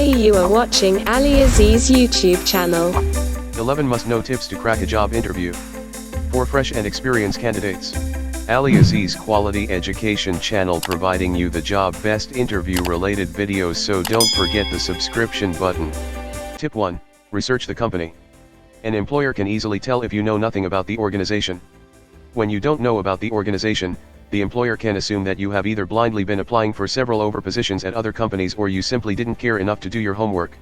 Today you are watching AliAziz YouTube channel. 11 must-know tips to crack a job interview. For fresh and experienced candidates. AliAziz Quality Education channel providing you the job best interview related videos, so don't forget the subscription button. Tip 1. Research the company. An employer can easily tell if you know nothing about the organization. When you don't know about the organization, the employer can assume that you have either blindly been applying for several over positions at other companies, or you simply didn't care enough to do your homework.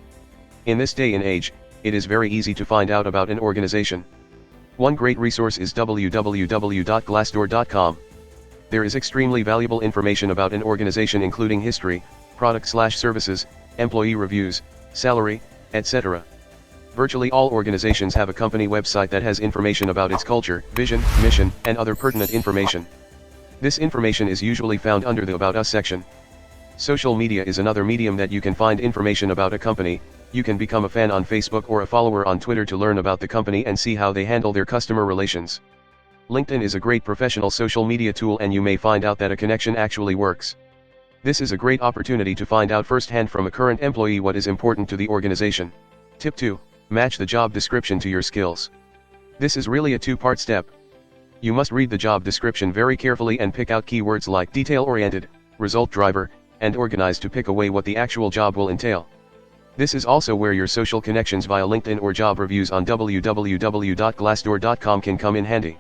In this day and age, it is very easy to find out about an organization. One great resource is www.glassdoor.com. There is extremely valuable information about an organization, including history, product/services, employee reviews, salary, etc. Virtually all organizations have a company website that has information about its culture, vision, mission, and other pertinent information. This information is usually found under the About Us section. Social media is another medium that you can find information about a company. You can become a fan on Facebook or a follower on Twitter to learn about the company and see how they handle their customer relations. LinkedIn is a great professional social media tool, and you may find out that a connection actually works. This is a great opportunity to find out firsthand from a current employee what is important to the organization. Tip 2. Match the job description to your skills. This is really a two-part step. You must read the job description very carefully and pick out keywords like detail-oriented, result-driver, and organized to pick away what the actual job will entail. This is also where your social connections via LinkedIn or job reviews on www.glassdoor.com can come in handy.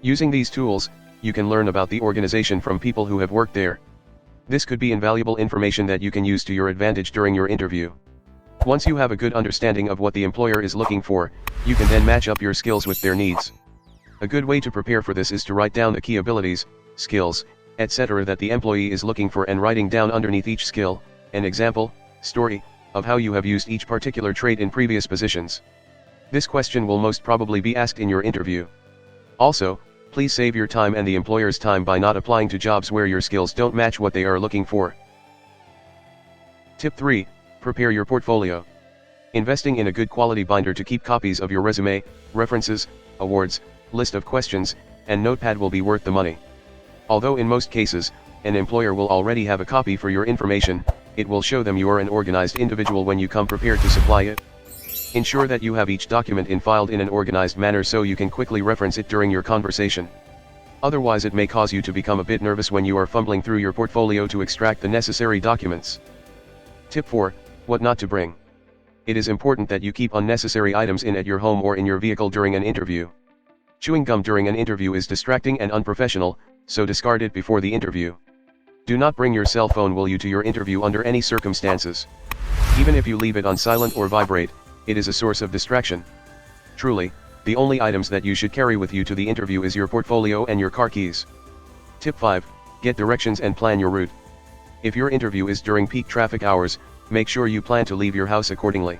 Using these tools, you can learn about the organization from people who have worked there. This could be invaluable information that you can use to your advantage during your interview. Once you have a good understanding of what the employer is looking for, you can then match up your skills with their needs. A good way to prepare for this is to write down the key abilities, skills, etc. that the employee is looking for, and writing down underneath each skill an example, story, of how you have used each particular trait in previous positions. This question will most probably be asked in your interview. Also, please save your time and the employer's time by not applying to jobs where your skills don't match what they are looking for. Tip 3. Prepare your portfolio. Investing in a good quality binder to keep copies of your resume, references, awards, list of questions, and notepad will be worth the money. Although in most cases, an employer will already have a copy for your information, it will show them you are an organized individual when you come prepared to supply it. Ensure that you have each document filed in an organized manner so you can quickly reference it during your conversation. Otherwise, it may cause you to become a bit nervous when you are fumbling through your portfolio to extract the necessary documents. Tip 4. What not to bring. It is important that you keep unnecessary items in at your home or in your vehicle during an interview. Chewing gum during an interview is distracting and unprofessional, so discard it before the interview. Do not bring your cell phone with you to your interview under any circumstances. Even if you leave it on silent or vibrate, it is a source of distraction. Truly, the only items that you should carry with you to the interview is your portfolio and your car keys. Tip 5. Get directions and plan your route. If your interview is during peak traffic hours, make sure you plan to leave your house accordingly.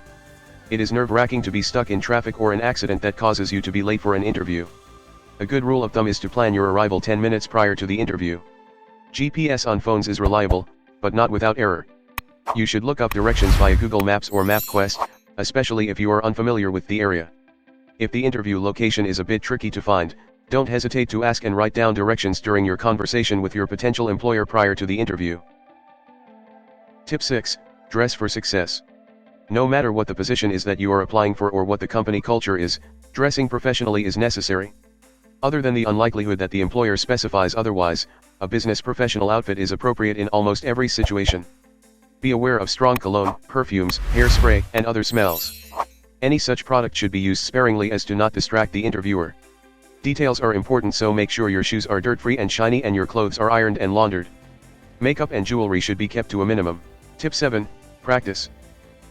It is nerve-wracking to be stuck in traffic or an accident that causes you to be late for an interview. A good rule of thumb is to plan your arrival 10 minutes prior to the interview. GPS on phones is reliable, but not without error. You should look up directions via Google Maps or MapQuest, especially if you are unfamiliar with the area. If the interview location is a bit tricky to find, don't hesitate to ask and write down directions during your conversation with your potential employer prior to the interview. Tip 6. Dress for success. No matter what the position is that you are applying for or what the company culture is, dressing professionally is necessary. Other than the unlikelihood that the employer specifies otherwise, a business professional outfit is appropriate in almost every situation. Be aware of strong cologne, perfumes, hairspray, and other smells. Any such product should be used sparingly as to not distract the interviewer. Details are important, so make sure your shoes are dirt-free and shiny and your clothes are ironed and laundered. Makeup and jewelry should be kept to a minimum. Tip 7. Practice.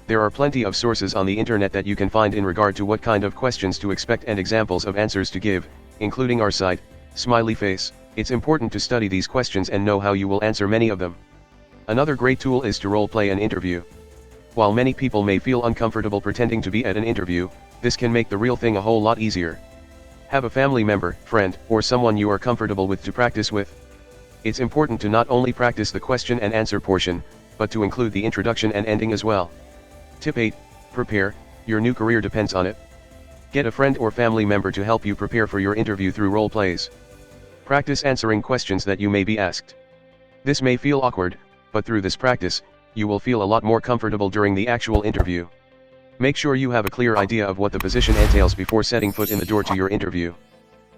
There are plenty of sources on the internet that you can find in regard to what kind of questions to expect and examples of answers to give, including our site, Smiley Face. It's important to study these questions and know how you will answer many of them. Another great tool is to role-play an interview. While many people may feel uncomfortable pretending to be at an interview, this can make the real thing a whole lot easier. Have a family member, friend, or someone you are comfortable with to practice with. It's important to not only practice the question and answer portion, but to include the introduction and ending as well. Tip 8. Prepare, your new career depends on it. Get a friend or family member to help you prepare for your interview through role plays. Practice answering questions that you may be asked. This may feel awkward, but through this practice, you will feel a lot more comfortable during the actual interview. Make sure you have a clear idea of what the position entails before setting foot in the door to your interview.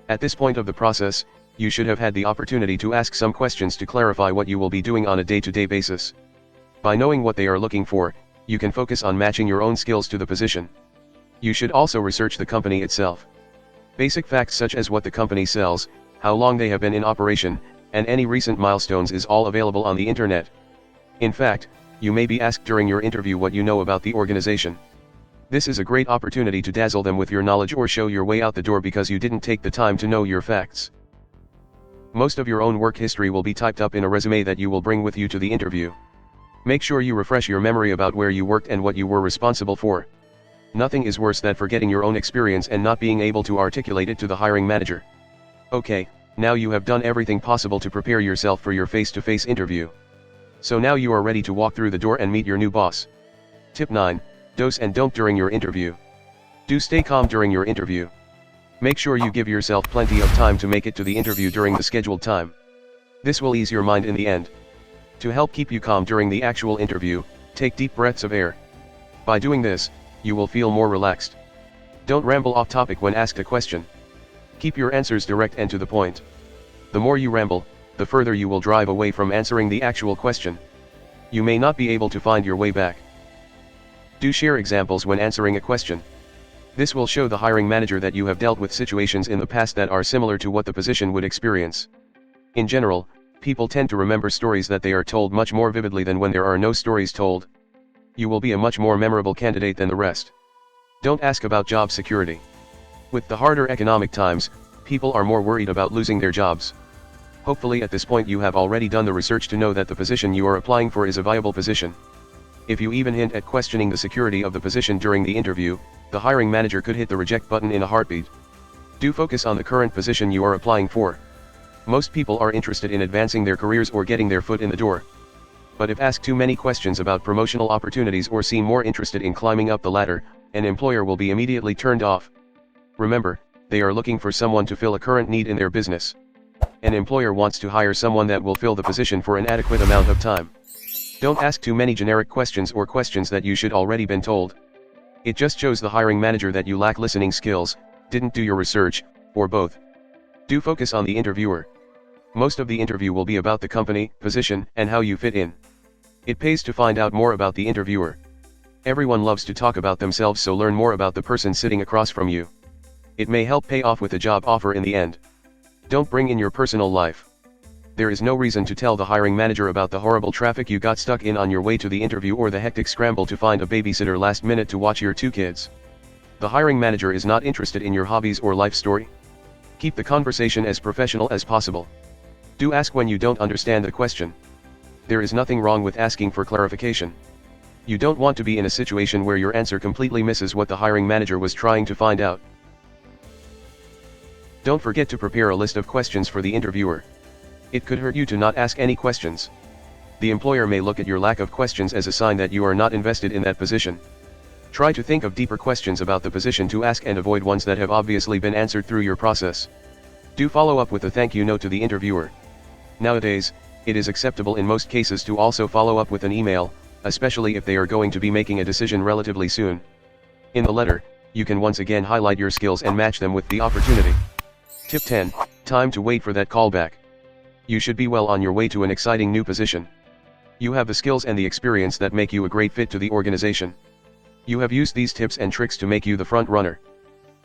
At this point of the process, you should have had the opportunity to ask some questions to clarify what you will be doing on a day-to-day basis. By knowing what they are looking for, you can focus on matching your own skills to the position. You should also research the company itself. Basic facts such as what the company sells, how long they have been in operation, and any recent milestones is all available on the internet. In fact, you may be asked during your interview what you know about the organization. This is a great opportunity to dazzle them with your knowledge or show your way out the door because you didn't take the time to know your facts. Most of your own work history will be typed up in a resume that you will bring with you to the interview. Make sure you refresh your memory about where you worked and what you were responsible for. Nothing is worse than forgetting your own experience and not being able to articulate it to the hiring manager. Okay, now you have done everything possible to prepare yourself for your face-to-face interview. So now you are ready to walk through the door and meet your new boss. Tip 9. Do's and don't during your interview. Do stay calm during your interview. Make sure you give yourself plenty of time to make it to the interview during the scheduled time. This will ease your mind in the end. To help keep you calm during the actual interview, take deep breaths of air. By doing this, you will feel more relaxed. Don't ramble off topic when asked a question. Keep your answers direct and to the point. The more you ramble, the further you will drive away from answering the actual question. You may not be able to find your way back. Do share examples when answering a question. This will show the hiring manager that you have dealt with situations in the past that are similar to what the position would experience. In general, people tend to remember stories that they are told much more vividly than when there are no stories told. You will be a much more memorable candidate than the rest. Don't ask about job security. With the harder economic times, people are more worried about losing their jobs. Hopefully at this point you have already done the research to know that the position you are applying for is a viable position. If you even hint at questioning the security of the position during the interview, the hiring manager could hit the reject button in a heartbeat. Do focus on the current position you are applying for. Most people are interested in advancing their careers or getting their foot in the door. But if asked too many questions about promotional opportunities or seem more interested in climbing up the ladder, an employer will be immediately turned off. Remember, they are looking for someone to fill a current need in their business. An employer wants to hire someone that will fill the position for an adequate amount of time. Don't ask too many generic questions or questions that you should already been told. It just shows the hiring manager that you lack listening skills, didn't do your research, or both. Do focus on the interviewer. Most of the interview will be about the company, position, and how you fit in. It pays to find out more about the interviewer. Everyone loves to talk about themselves, so learn more about the person sitting across from you. It may help pay off with a job offer in the end. Don't bring in your personal life. There is no reason to tell the hiring manager about the horrible traffic you got stuck in on your way to the interview or the hectic scramble to find a babysitter last minute to watch your 2 kids. The hiring manager is not interested in your hobbies or life story. Keep the conversation as professional as possible. Do ask when you don't understand the question. There is nothing wrong with asking for clarification. You don't want to be in a situation where your answer completely misses what the hiring manager was trying to find out. Don't forget to prepare a list of questions for the interviewer. It could hurt you to not ask any questions. The employer may look at your lack of questions as a sign that you are not invested in that position. Try to think of deeper questions about the position to ask and avoid ones that have obviously been answered through your process. Do follow up with a thank you note to the interviewer. Nowadays, it is acceptable in most cases to also follow up with an email, especially if they are going to be making a decision relatively soon. In the letter, you can once again highlight your skills and match them with the opportunity. Tip 10. Time to wait for that callback. You should be well on your way to an exciting new position. You have the skills and the experience that make you a great fit to the organization. You have used these tips and tricks to make you the front runner.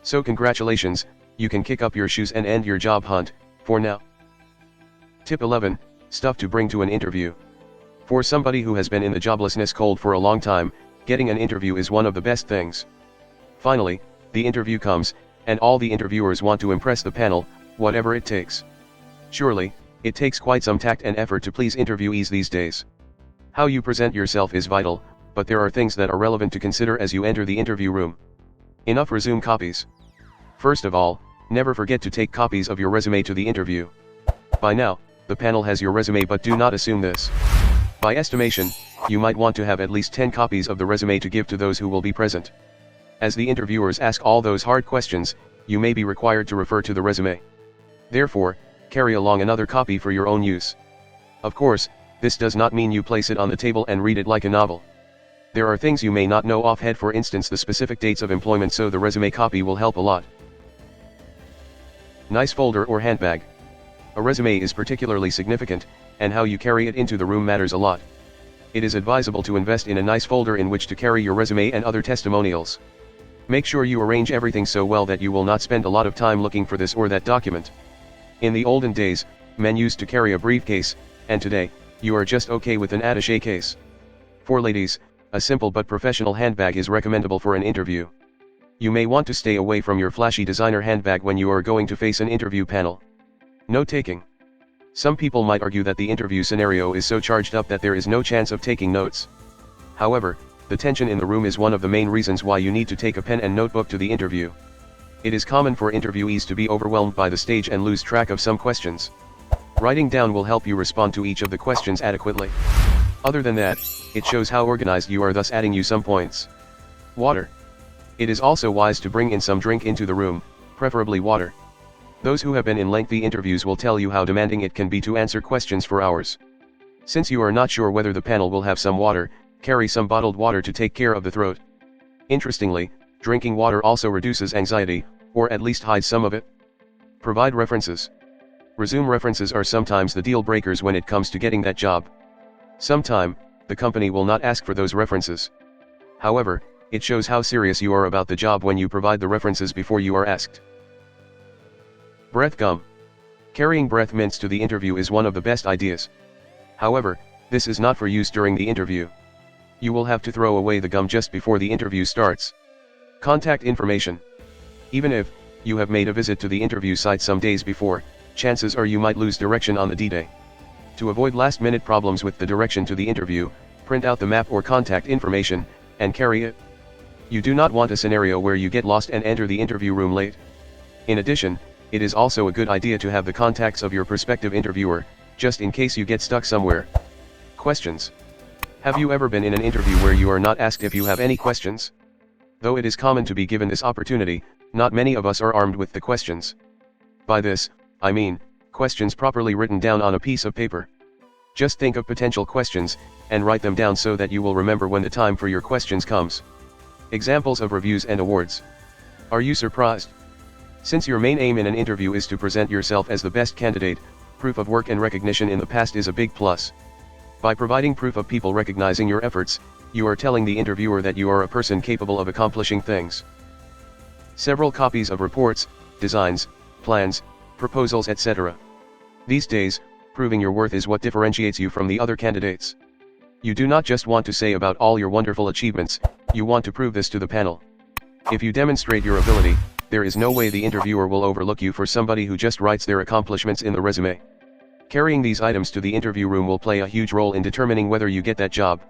So congratulations, you can kick up your shoes and end your job hunt, for now. Tip 11. Stuff to bring to an interview. For somebody who has been in the joblessness cold for a long time, getting an interview is one of the best things. Finally, the interview comes, and all the interviewers want to impress the panel, whatever it takes. Surely, it takes quite some tact and effort to please interviewees these days. How you present yourself is vital, but there are things that are relevant to consider as you enter the interview room. Enough resume copies. First of all, never forget to take copies of your resume to the interview. By now, the panel has your resume, but do not assume this. By estimation, you might want to have at least 10 copies of the resume to give to those who will be present. As the interviewers ask all those hard questions, you may be required to refer to the resume. Therefore, carry along another copy for your own use. Of course, This does not mean you place it on the table and read it like a novel. There are things you may not know offhand, for instance the specific dates of employment, so the resume copy will help a lot. Nice folder or handbag. A resume is particularly significant, and how you carry it into the room matters a lot. It is advisable to invest in a nice folder in which to carry your resume and other testimonials. Make sure you arrange everything so well that you will not spend a lot of time looking for this or that document. In the olden days, men used to carry a briefcase, and today, you are just okay with an attaché case. For ladies, a simple but professional handbag is recommendable for an interview. You may want to stay away from your flashy designer handbag when you are going to face an interview panel. Note taking. Some people might argue that the interview scenario is so charged up that there is no chance of taking notes. However, the tension in the room is one of the main reasons why you need to take a pen and notebook to the interview. It is common for interviewees to be overwhelmed by the stage and lose track of some questions. Writing down will help you respond to each of the questions adequately. Other than that, it shows how organized you are, thus adding you some points. Water. It is also wise to bring in some drink into the room, preferably water. Those who have been in lengthy interviews will tell you how demanding it can be to answer questions for hours. Since you are not sure whether the panel will have some water, carry some bottled water to take care of the throat. Interestingly, drinking water also reduces anxiety, or at least hides some of it. Provide references. Resume references are sometimes the deal breakers when it comes to getting that job. Sometime, the company will not ask for those references. However, it shows how serious you are about the job when you provide the references before you are asked. Breath gum. Carrying breath mints to the interview is one of the best ideas. However, this is not for use during the interview. You will have to throw away the gum just before the interview starts. Contact information. Even if you have made a visit to the interview site some days before, chances are you might lose direction on the D-Day. To avoid last-minute problems with the direction to the interview, print out the map or contact information, and carry it. You do not want a scenario where you get lost and enter the interview room late. In addition, it is also a good idea to have the contacts of your prospective interviewer, just in case you get stuck somewhere. Questions. Have you ever been in an interview where you are not asked if you have any questions? Though it is common to be given this opportunity, not many of us are armed with the questions. By this, I mean, questions properly written down on a piece of paper. Just think of potential questions, and write them down so that you will remember when the time for your questions comes. Examples of reviews and awards. Are you surprised? Since your main aim in an interview is to present yourself as the best candidate, proof of work and recognition in the past is a big plus. By providing proof of people recognizing your efforts, you are telling the interviewer that you are a person capable of accomplishing things. Several copies of reports, designs, plans, proposals, etc. These days, proving your worth is what differentiates you from the other candidates. You do not just want to say about all your wonderful achievements, you want to prove this to the panel. If you demonstrate your ability, there is no way the interviewer will overlook you for somebody who just writes their accomplishments in the resume. Carrying these items to the interview room will play a huge role in determining whether you get that job.